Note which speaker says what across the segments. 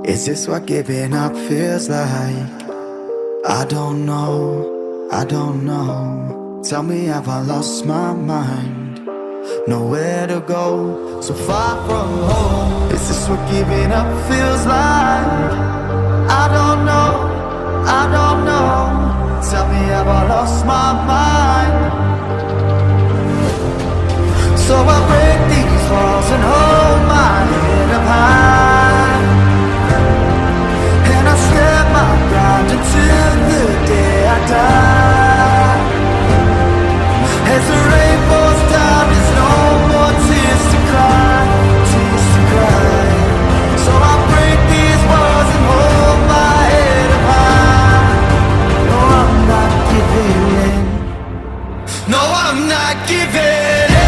Speaker 1: Is this what giving up feels like? I don't know, I don't know. Tell me, have I lost my mind? Nowhere to go, so far from home. Is this what giving up feels like? I don't know, I don't know. Tell me, have I lost my mind? So I break these walls and hold my head up high, and I stand my ground until the day I die. As the rain falls down, there's no more tears to cry, tears to cry. So I break these walls and hold my head up high. No, I'm not giving in. No, I'm not giving in.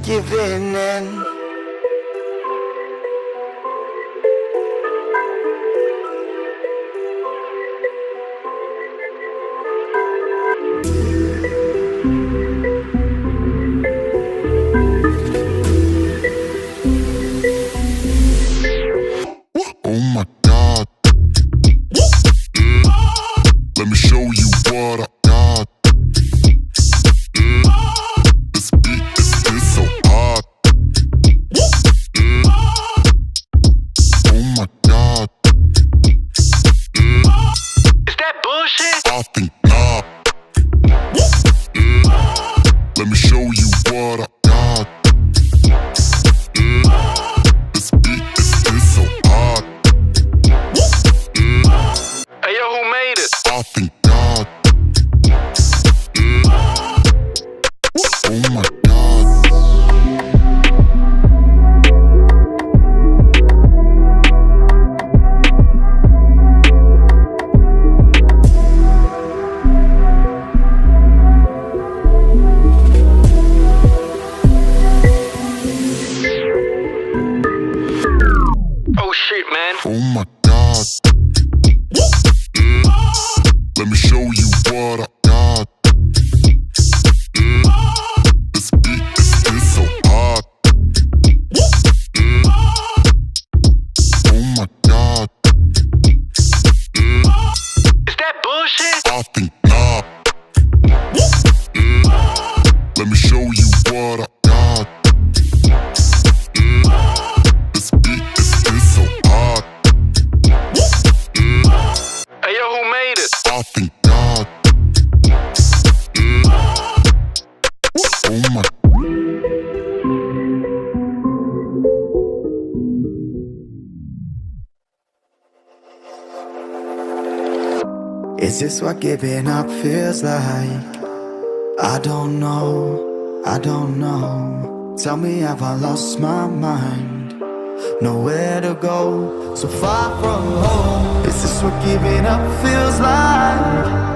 Speaker 1: Giving in.
Speaker 2: Oh my God, let me show you what I got. This beat is so hot. Oh my God,
Speaker 3: Is that bullshit?
Speaker 2: I think not. Let me show you what I got. This beat is so hot.
Speaker 3: Hey yo, who made it?
Speaker 2: I think God. Oh my God.
Speaker 3: Oh shit, man.
Speaker 2: Oh my God. Let me show you what I got. This beat is so hot. Oh my God.
Speaker 3: Is that bullshit?
Speaker 2: I think not. Let me show you what I got. This beat is so hot.
Speaker 3: Hey yo, who made it?
Speaker 2: I think God. Oh my
Speaker 1: Is this what giving up feels like? I don't know, I don't know. Tell me, have I lost my mind? Nowhere to go, so far from home. Is this what giving up feels like?